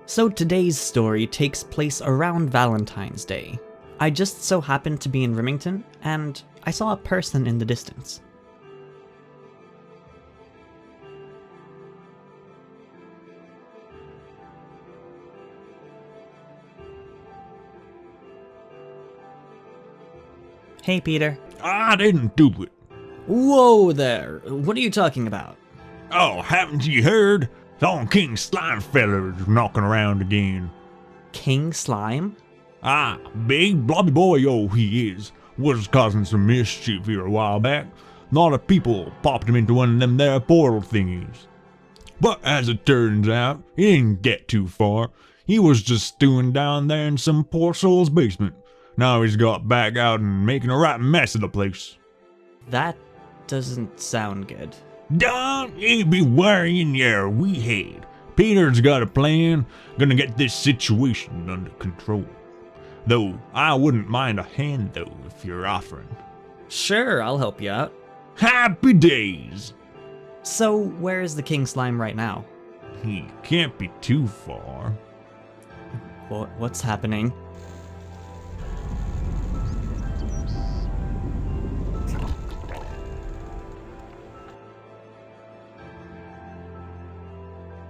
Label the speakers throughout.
Speaker 1: So today's story takes place around Valentine's Day. I just so happened to be in Rimmington, and I saw a person in the distance. Hey Peter.
Speaker 2: I didn't do it.
Speaker 1: Whoa there, what are you talking about?
Speaker 2: Oh, haven't you heard? Some King Slime feller's knocking around again.
Speaker 1: King Slime?
Speaker 2: Ah, big blobby boy, oh he is. Was causing some mischief here a while back. A lot of people popped him into one of them there portal thingies. But as it turns out, he didn't get too far. He was just stewing down there in some poor soul's basement. Now he's got back out and making a right mess of the place.
Speaker 1: That doesn't sound good.
Speaker 2: Don't you be worrying your wee head. Peter's got a plan, gonna get this situation under control. Though, I wouldn't mind a hand though if you're offering.
Speaker 1: Sure, I'll help you out.
Speaker 2: Happy days!
Speaker 1: So, where is the King Slime right now?
Speaker 2: He can't be too far.
Speaker 1: What's happening?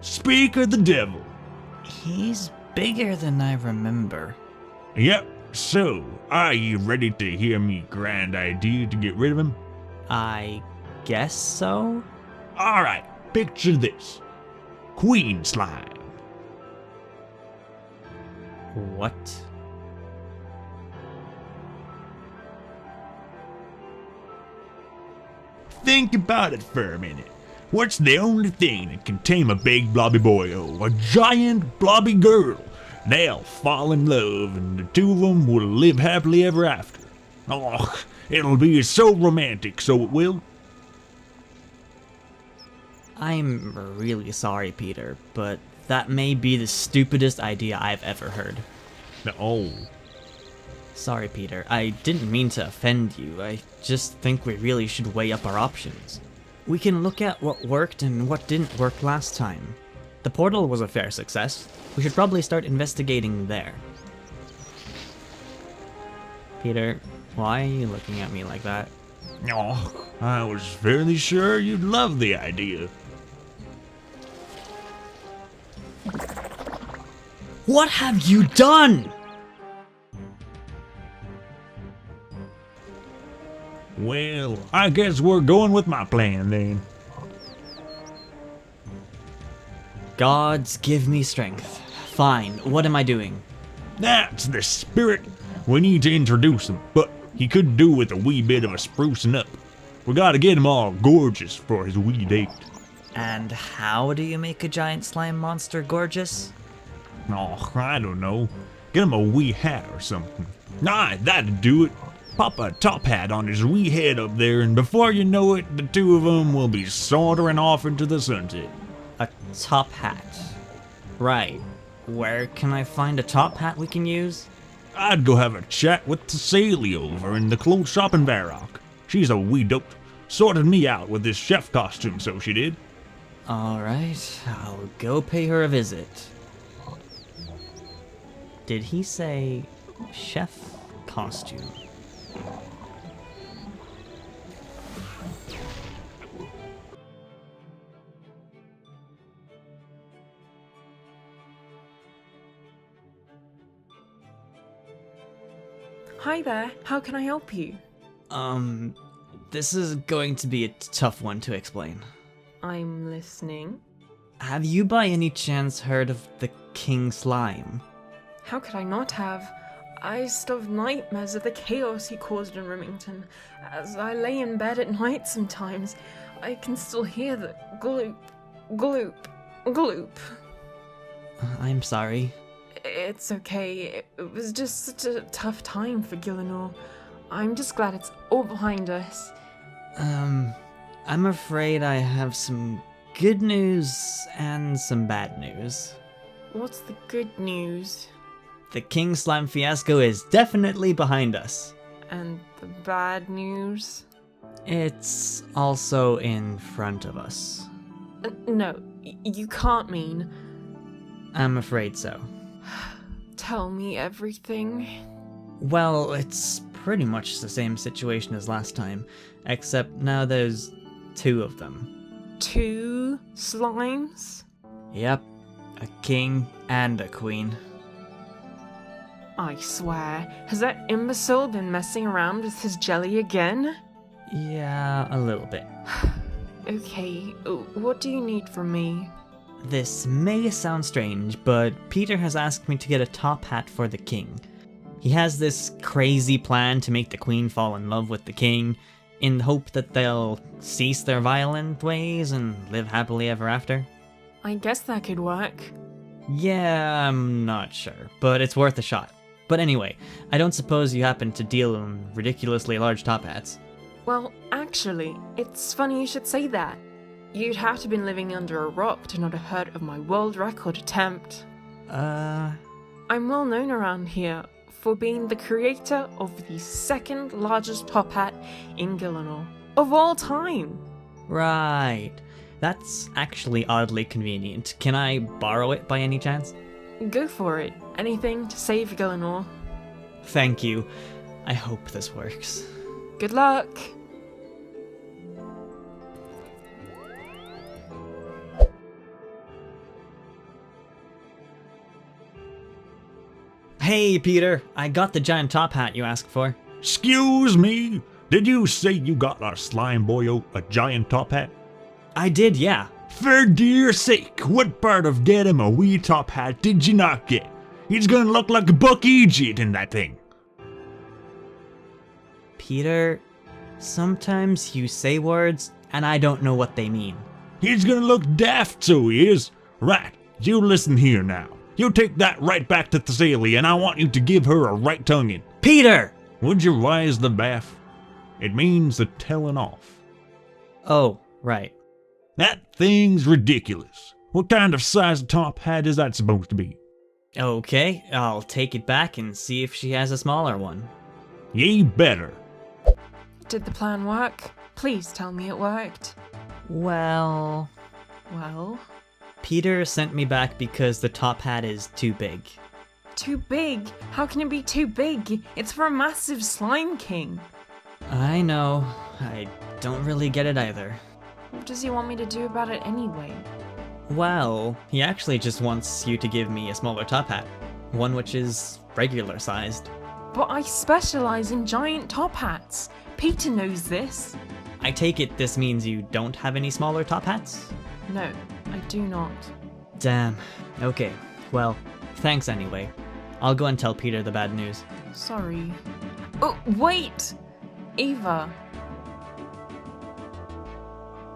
Speaker 2: Speak of the devil.
Speaker 1: He's bigger than I remember.
Speaker 2: Yep, so, are you ready to hear me grand idea to get rid of him?
Speaker 1: I guess so?
Speaker 2: Alright, picture this. Queen Slime.
Speaker 1: What?
Speaker 2: Think about it for a minute. What's the only thing that can tame a big blobby boyo? A giant blobby girl. They'll fall in love and the two of them will live happily ever after. Oh, it'll be so romantic, so it will.
Speaker 1: I'm really sorry, Peter, but that may be the stupidest idea I've ever heard.
Speaker 2: Oh.
Speaker 1: Sorry, Peter. I didn't mean to offend you. I just think we really should weigh up our options. We can look at what worked and what didn't work last time. The portal was a fair success. We should probably start investigating there. Peter, why are you looking at me like that?
Speaker 2: Oh, I was fairly sure you'd love the idea.
Speaker 1: What have you done?
Speaker 2: Well, I guess we're going with my plan then.
Speaker 1: Gods give me strength. Fine, what am I doing?
Speaker 2: That's the spirit. We need to introduce him, but he could do with a wee bit of a sprucing up. We gotta get him all gorgeous for his wee date.
Speaker 1: And how do you make a giant slime monster gorgeous?
Speaker 2: Oh, I don't know. Get him a wee hat or something. Nah, that'd do it. Pop a top hat on his wee head up there, and before you know it, the two of them will be sauntering off into the sunset.
Speaker 1: A top hat. Right. Where can I find a top hat we can use?
Speaker 2: I'd go have a chat with Thessalia over in the clothes shop in Varrock. She's a wee dope. Sorted me out with this chef costume, so she did.
Speaker 1: Alright, I'll go pay her a visit. Did he say chef costume?
Speaker 3: Hi there, how can I help you?
Speaker 1: This is going to be a tough one to explain.
Speaker 3: I'm listening.
Speaker 1: Have you by any chance heard of the King Slime?
Speaker 3: How could I not have? I still have nightmares of the chaos he caused in Rimmington. As I lay in bed at night sometimes, I can still hear the gloop, gloop, gloop.
Speaker 1: I'm sorry.
Speaker 3: It's okay, it was just such a tough time for Gillinor. I'm just glad it's all behind us.
Speaker 1: I'm afraid I have some good news and some bad news.
Speaker 3: What's the good news?
Speaker 1: The King Slime fiasco is definitely behind us.
Speaker 3: And the bad news?
Speaker 1: It's also in front of us.
Speaker 3: No, you can't mean...
Speaker 1: I'm afraid so.
Speaker 3: Tell me everything.
Speaker 1: Well, it's pretty much the same situation as last time, except now there's 2 of them.
Speaker 3: 2 slimes?
Speaker 1: Yep, a king and a queen.
Speaker 3: I swear, has that imbecile been messing around with his jelly again?
Speaker 1: Yeah, a little bit.
Speaker 3: Okay, what do you need from me?
Speaker 1: This may sound strange, but Peter has asked me to get a top hat for the king. He has this crazy plan to make the queen fall in love with the king, in the hope that they'll cease their violent ways and live happily ever after.
Speaker 3: I guess that could work.
Speaker 1: Yeah, I'm not sure, but it's worth a shot. But anyway, I don't suppose you happen to deal in ridiculously large top hats.
Speaker 3: Well, actually, it's funny you should say that. You'd have to been living under a rock to not have heard of my world record attempt. I'm well known around here for being the creator of the 2nd largest top hat in Gillinor of all time.
Speaker 1: Right. That's actually oddly convenient. Can I borrow it by any chance?
Speaker 3: Go for it. Anything to save Gillinor.
Speaker 1: Thank you. I hope this works.
Speaker 3: Good luck.
Speaker 1: Hey, Peter, I got the giant top hat you asked for.
Speaker 2: Excuse me? Did you say you got our slime boyo a giant top hat?
Speaker 1: I did, yeah.
Speaker 2: For dear sake, what part of get him a wee top hat did you not get? He's gonna look like Buck Egypt in that thing.
Speaker 1: Peter, sometimes you say words and I don't know what they mean.
Speaker 2: He's gonna look daft, so he is. Right, you listen here now. You take that right back to Thessalia, and I want you to give her a right tonguing.
Speaker 1: Peter!
Speaker 2: Would you rise the bath? It means the telling off.
Speaker 1: Oh, right.
Speaker 2: That thing's ridiculous. What kind of size top hat is that supposed to be?
Speaker 1: Okay, I'll take it back and see if she has a smaller one.
Speaker 2: Ye better.
Speaker 3: Did the plan work? Please tell me it worked.
Speaker 1: Well, Peter sent me back because the top hat is too big.
Speaker 3: Too big? How can it be too big? It's for a massive slime king.
Speaker 1: I know. I don't really get it either.
Speaker 3: What does he want me to do about it anyway?
Speaker 1: Well, he actually just wants you to give me a smaller top hat. One which is regular sized.
Speaker 3: But I specialize in giant top hats. Peter knows this.
Speaker 1: I take it this means you don't have any smaller top hats?
Speaker 3: No, I do not.
Speaker 1: Damn. Okay, well, thanks anyway. I'll go and tell Peter the bad news.
Speaker 3: Sorry. Oh, wait! Eva.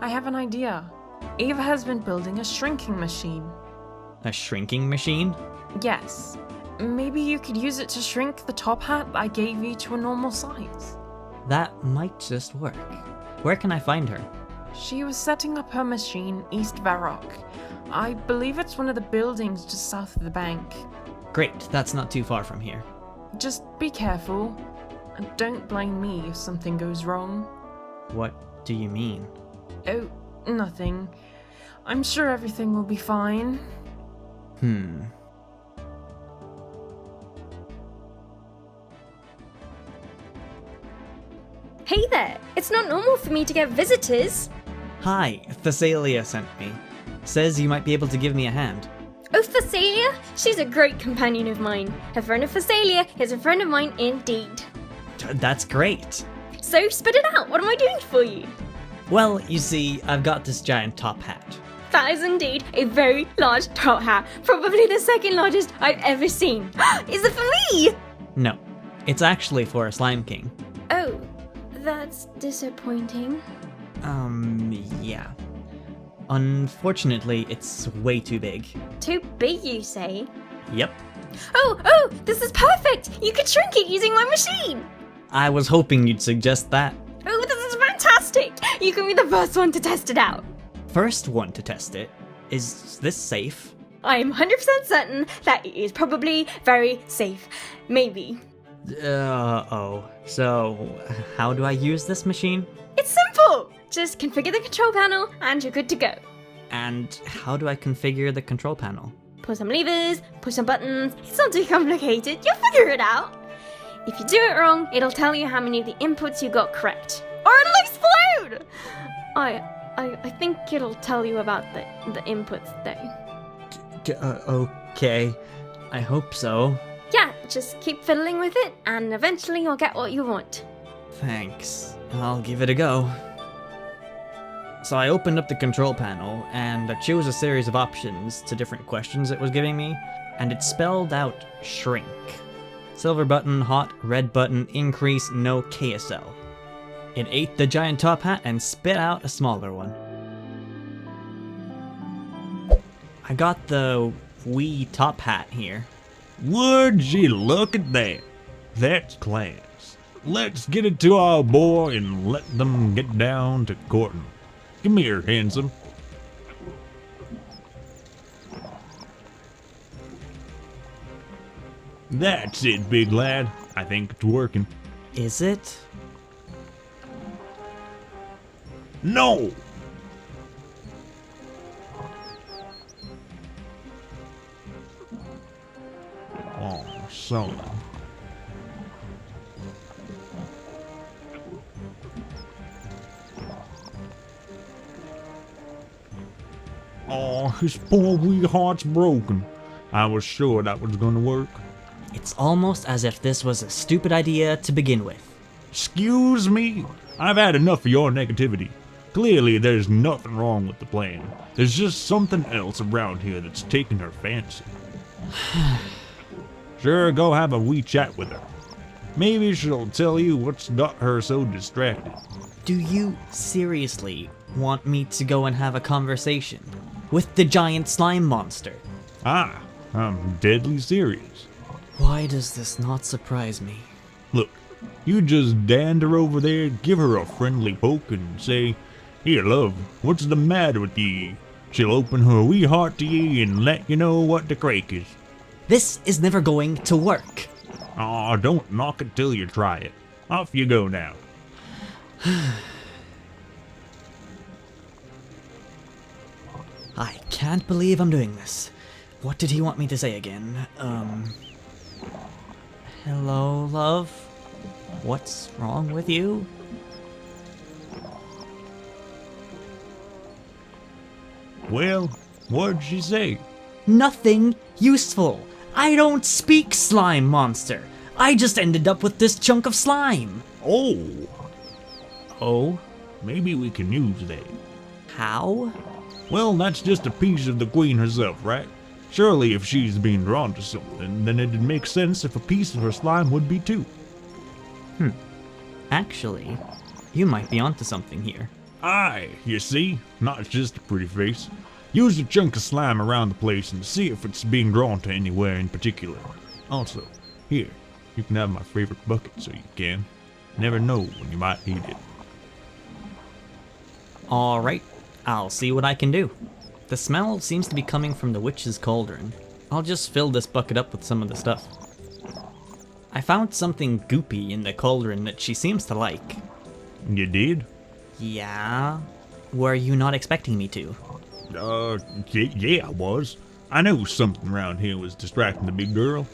Speaker 3: I have an idea. Eva has been building a shrinking machine.
Speaker 1: A shrinking machine?
Speaker 3: Yes. Maybe you could use it to shrink the top hat I gave you to a normal size.
Speaker 1: That might just work. Where can I find her?
Speaker 3: She was setting up her machine East Varrock. I believe it's one of the buildings just south of the bank.
Speaker 1: Great, that's not too far from here.
Speaker 3: Just be careful. And don't blame me if something goes wrong.
Speaker 1: What do you mean?
Speaker 3: Oh, nothing. I'm sure everything will be fine.
Speaker 4: Hey there! It's not normal for me to get visitors.
Speaker 1: Hi, Thessalia sent me. Says you might be able to give me a hand.
Speaker 4: Oh, Thessalia? She's a great companion of mine. A friend of Thessalia is a friend of mine indeed.
Speaker 1: That's great.
Speaker 4: So, spit it out. What am I doing for you?
Speaker 1: Well, you see, I've got this giant top hat.
Speaker 4: That is indeed a very large top hat. Probably the 2nd largest I've ever seen. Is it for me?
Speaker 1: No, it's actually for a slime king.
Speaker 4: Oh, that's disappointing.
Speaker 1: Yeah. Unfortunately, it's way too big.
Speaker 4: Too big, you say?
Speaker 1: Yep.
Speaker 4: Oh, this is perfect! You could shrink it using my machine!
Speaker 1: I was hoping you'd suggest that.
Speaker 4: Oh, this is fantastic! You can be the first one to test it out.
Speaker 1: First one to test it. Is this safe?
Speaker 4: I'm 100% certain that it is probably very safe. Maybe.
Speaker 1: So, how do I use this machine?
Speaker 4: It's simple! Just configure the control panel and you're good to go.
Speaker 1: And how do I configure the control panel?
Speaker 4: pull some levers, push some buttons. It's not too complicated. You'll figure it out. If you do it wrong, it'll tell you how many of the inputs you got correct. Or it'll explode! I think it'll tell you about the inputs though.
Speaker 1: Okay. I hope so.
Speaker 4: Yeah, just keep fiddling with it, and eventually you'll get what you want.
Speaker 1: Thanks. I'll give it a go. So I opened up the control panel, and I chose a series of options to different questions it was giving me, and it spelled out shrink. Silver button, hot, red button, increase, no KSL. It ate the giant top hat and spit out a smaller one. I got the wee top hat here.
Speaker 2: Would you look at that? That's class. Let's get it to our boy and let them get down to courting. Come here, handsome. That's it, big lad. I think it's working.
Speaker 1: Is it?
Speaker 2: No! Oh, son. Oh, his poor wee heart's broken. I was sure that was gonna work.
Speaker 1: It's almost as if this was a stupid idea to begin with.
Speaker 2: Excuse me? I've had enough of your negativity. Clearly, there's nothing wrong with the plan. There's just something else around here that's taking her fancy. Sure, go have a wee chat with her. Maybe she'll tell you what's got her so distracted.
Speaker 1: Do you seriously want me to go and have a conversation with the giant slime monster?
Speaker 2: Ah, I'm deadly serious.
Speaker 1: Why does this not surprise me?
Speaker 2: Look, you just dander over there, give her a friendly poke, and say, "Here, love, what's the matter with ye?" She'll open her wee heart to ye and let you know what the crack is.
Speaker 1: This is never going to work.
Speaker 2: Aw, don't knock it till you try it. Off you go now.
Speaker 1: I can't believe I'm doing this. What did he want me to say again? Hello, love? What's wrong with you?
Speaker 2: Well, what'd she say?
Speaker 1: Nothing useful. I don't speak, slime monster. I just ended up with this chunk of slime.
Speaker 2: Oh,
Speaker 1: Oh?
Speaker 2: maybe we can use that.
Speaker 1: How?
Speaker 2: Well, that's just a piece of the queen herself, right? Surely if she's being drawn to something, then it'd make sense if a piece of her slime would be too.
Speaker 1: Actually, you might be onto something here.
Speaker 2: Aye, you see? Not just a pretty face. Use a chunk of slime around the place and see if it's being drawn to anywhere in particular. Also, here, you can have my favorite bucket so you can. Never know when you might need it.
Speaker 1: Alright, I'll see what I can do. The smell seems to be coming from the witch's cauldron. I'll just fill this bucket up with some of the stuff. I found something goopy in the cauldron that she seems to like.
Speaker 2: You did?
Speaker 1: Yeah? Were you not expecting me to?
Speaker 2: Yeah, I was. I knew something around here was distracting the big girl.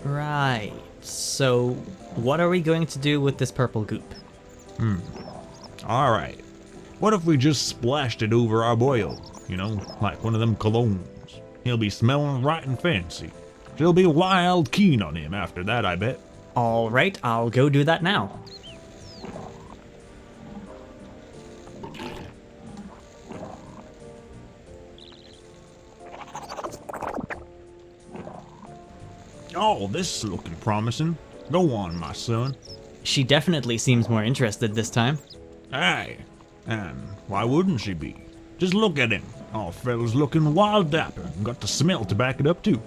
Speaker 1: Right. So, what are we going to do with this purple goop?
Speaker 2: Alright. What if we just splashed it over our boyo? You know, like one of them colognes. He'll be smelling right and fancy. She'll be wild keen on him after that, I bet.
Speaker 1: Alright, I'll go do that now.
Speaker 2: Oh, this is looking promising. Go on, my son.
Speaker 1: She definitely seems more interested this time.
Speaker 2: Aye, and why wouldn't she be? Just look at him. Oh, fella's looking wild dapper and got the smell to back it up too.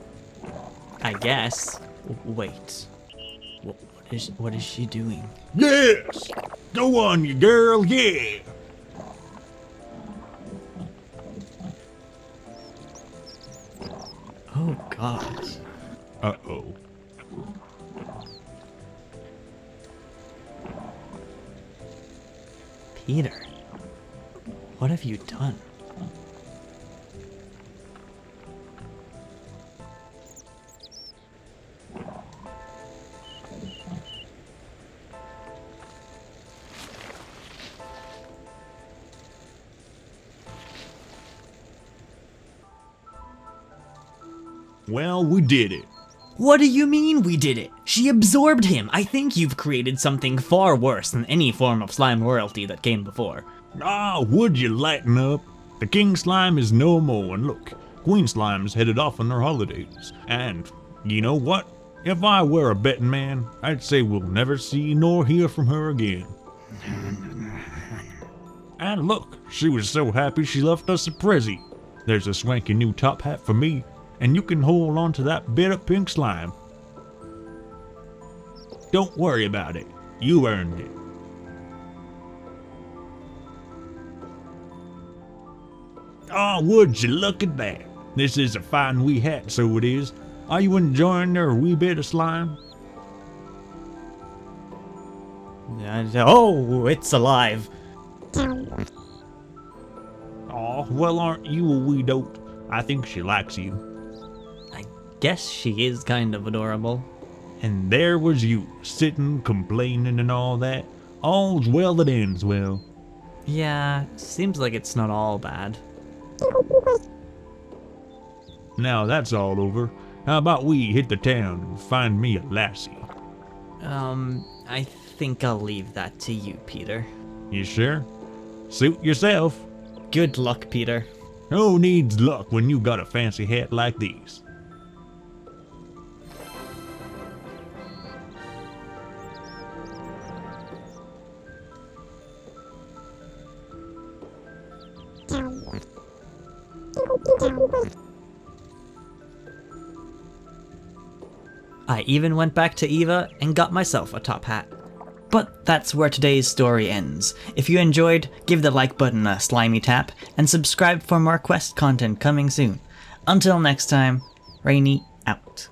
Speaker 1: I guess. Wait. What is she doing?
Speaker 2: Yes! Go on, you girl, yeah!
Speaker 1: Oh god.
Speaker 2: Uh-oh.
Speaker 1: Peter. What have you done?
Speaker 2: Well, we did it.
Speaker 1: What do you mean we did it? She absorbed him. I think you've created something far worse than any form of slime royalty that came before.
Speaker 2: Ah, would you lighten up? The king slime is no more, and look, queen slime's headed off on their holidays. And, you know what? If I were a betting man, I'd say we'll never see nor hear from her again. And look, she was so happy she left us a present. There's a swanky new top hat for me, and you can hold on to that bit of pink slime. Don't worry about it. You earned it. Oh, would you look at that? This is a fine wee hat, so it is. Are you enjoying their wee bit of slime?
Speaker 1: Oh, it's alive.
Speaker 2: Oh, well, aren't you a wee dote? I think she likes you.
Speaker 1: I guess she is kind of adorable.
Speaker 2: And there was you, sitting, complaining and all that. All's well that ends well.
Speaker 1: Yeah, seems like it's not all bad.
Speaker 2: Now that's all over, how about we hit the town and find me a lassie?
Speaker 1: I think I'll leave that to you, Peter.
Speaker 2: You sure? Suit yourself.
Speaker 1: Good luck, Peter.
Speaker 2: Who needs luck when you got a fancy hat like these?
Speaker 1: I even went back to Eva and got myself a top hat. But that's where today's story ends. If you enjoyed, give the like button a slimy tap, and subscribe for more quest content coming soon. Until next time, Rainy out.